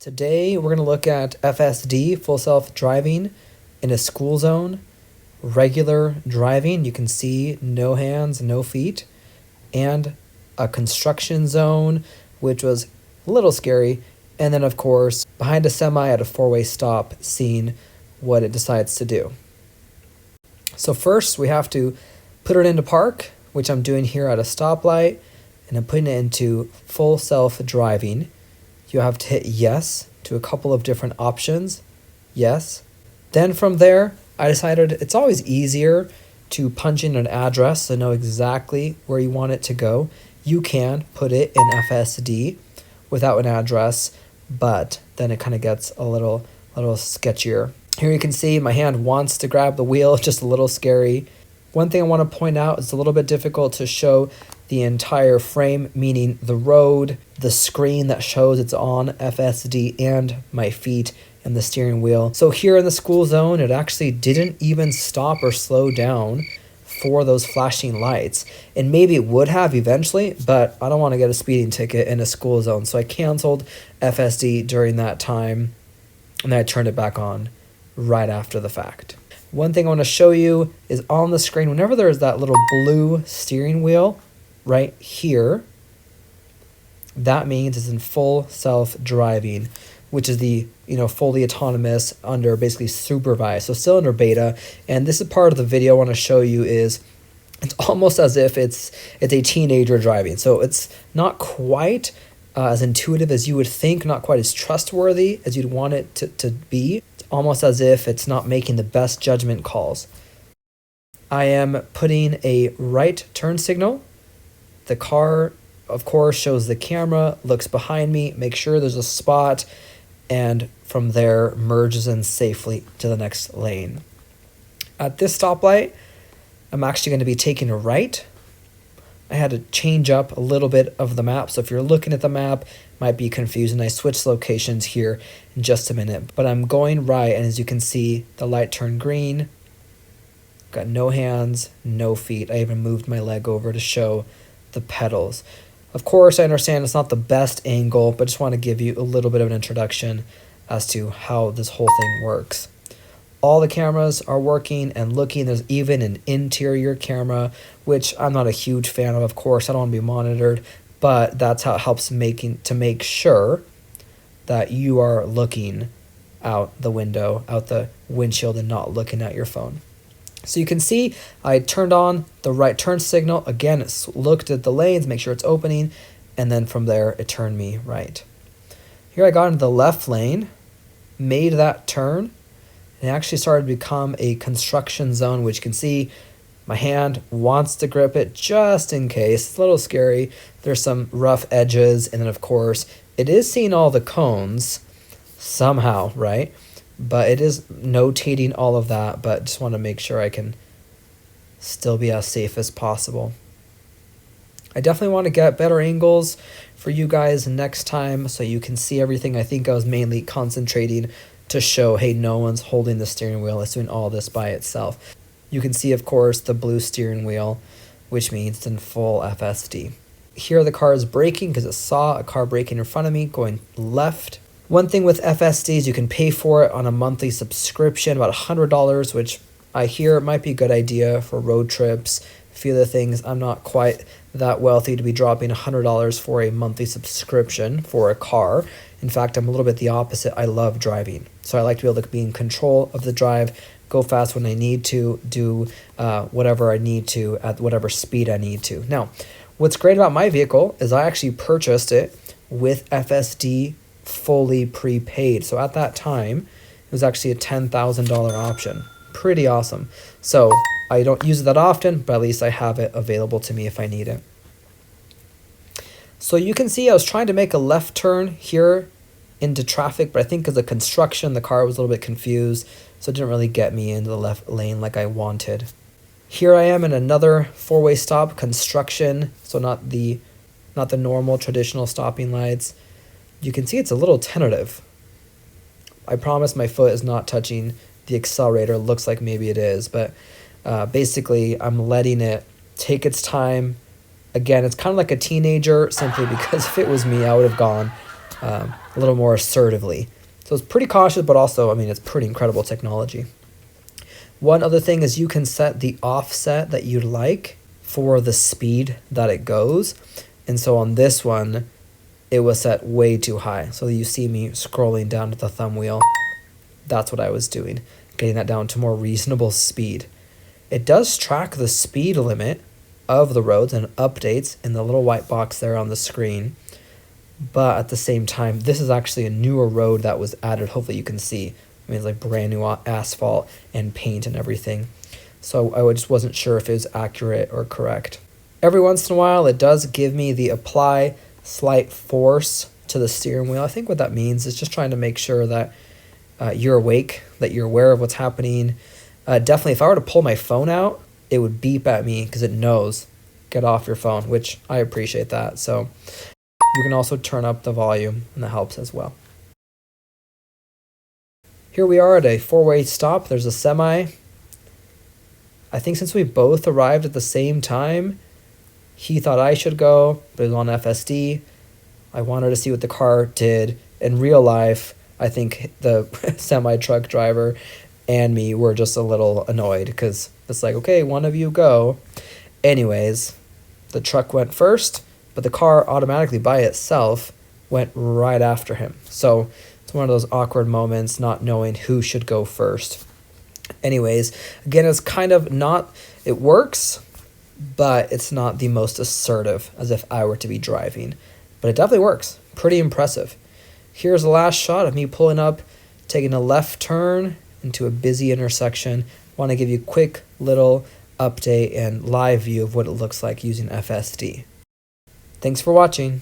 Today we're going to look at FSD, full self-driving, in a school zone, regular driving, you can see no hands, no feet, and a construction zone, which was a little scary, and then of course behind a semi at a four-way stop, seeing what it decides to do. So first we have to put it into park, which I'm doing here at a stoplight, and I'm putting it into full self-driving. You have to hit yes to a couple of different options. Yes. Then from there, I decided it's always easier to punch in an address to know exactly where you want it to go. You can put it in FSD without an address, but then it kind of gets a little sketchier. Here you can see my hand wants to grab the wheel, just a little scary. One thing I want to point out, it's a little bit difficult to show the entire frame, meaning the road, the screen that shows it's on FSD, and my feet and the steering wheel. So here in the school zone, it actually didn't even stop or slow down for those flashing lights. And maybe it would have eventually, but I don't want to get a speeding ticket in a school zone. So I canceled FSD during that time, and then I turned it back on right after the fact. One thing I want to show you is on the screen, whenever there's that little blue steering wheel right here, that means it's in full self-driving, which is the fully autonomous under basically supervised, so still under beta. And this is part of the video I want to show you is it's almost as if it's a teenager driving. So it's not quite as intuitive as you would think, not quite as trustworthy as you'd want it to be. It's almost as if it's not making the best judgment calls. I am putting a right turn signal. The car, of course, shows the camera, looks behind me, makes sure there's a spot, and from there merges in safely to the next lane. At this stoplight, I'm actually going to be taking a right. I had to change up a little bit of the map, so if you're looking at the map, it might be confusing. I switched locations here in just a minute, but I'm going right, and as you can see, the light turned green. Got no hands, no feet. I even moved my leg over to show the pedals. Of course, I understand it's not the best angle, but just want to give you a little bit of an introduction as to how this whole thing works. All the cameras are working and looking. There's even an interior camera, which I'm not a huge fan of course. I don't want to be monitored, but that's how it helps to make sure that you are looking out the window, out the windshield, and not looking at your phone. So you can see I turned on the right turn signal. Again, it looked at the lanes, make sure it's opening, and then from there it turned me right. Here I got into the left lane, made that turn, and it actually started to become a construction zone, which you can see my hand wants to grip it just in case. It's a little scary. There's some rough edges, and then of course it is seeing all the cones somehow, right? But it is notating all of that, but just want to make sure I can still be as safe as possible. I definitely want to get better angles for you guys next time so you can see everything. I think I was mainly concentrating to show, hey, no one's holding the steering wheel. It's doing all this by itself. You can see, of course, the blue steering wheel, which means it's in full FSD. Here the car is braking because it saw a car braking in front of me going left. One thing with FSD is you can pay for it on a monthly subscription, about $100, which I hear might be a good idea for road trips, a few other things. I'm not quite that wealthy to be dropping $100 for a monthly subscription for a car. In fact, I'm a little bit the opposite. I love driving. So I like to be able to be in control of the drive, go fast when I need to, do whatever I need to at whatever speed I need to. Now, what's great about my vehicle is I actually purchased it with FSD fully prepaid. So at that time, it was actually a $10,000 option. Pretty awesome. So I don't use it that often, but at least I have it available to me if I need it. So you can see I was trying to make a left turn here into traffic, but I think because of construction, the car was a little bit confused, so it didn't really get me into the left lane like I wanted. Here I am in another four-way stop, construction, so not the normal traditional stopping lights. You can see it's a little tentative. I promise my foot is not touching the accelerator. It looks like maybe it is, but basically I'm letting it take its time. Again, it's kind of like a teenager, simply because if it was me, I would have gone a little more assertively. So it's pretty cautious, but also, I mean, it's pretty incredible technology. One other thing is you can set the offset that you'd like for the speed that it goes. And so on this one, it was set way too high. So you see me scrolling down to the thumb wheel. That's what I was doing, getting that down to more reasonable speed. It does track the speed limit of the roads and updates in the little white box there on the screen. But at the same time, this is actually a newer road that was added. Hopefully you can see. I mean, it's like brand new asphalt and paint and everything. So I just wasn't sure if it was accurate or correct. Every once in a while, it does give me the apply slight force to the steering wheel. I think what that means is just trying to make sure that you're awake, that you're aware of what's happening. Definitely, if I were to pull my phone out, it would beep at me because it knows, get off your phone, which I appreciate that. So you can also turn up the volume, and that helps as well. Here we are at a four-way stop. There's a semi. I think since we both arrived at the same time, he thought I should go, but it was on FSD. I wanted to see what the car did. In real life, I think the semi-truck driver and me were just a little annoyed because it's like, okay, one of you go. Anyways, the truck went first, but the car automatically by itself went right after him. So it's one of those awkward moments, not knowing who should go first. Anyways, again, it's kind of not, it works, but it's not the most assertive as if I were to be driving. But it definitely works. Pretty impressive. Here's the last shot of me pulling up, taking a left turn into a busy intersection. Want to give you a quick little update and live view of what it looks like using FSD. Thanks for watching.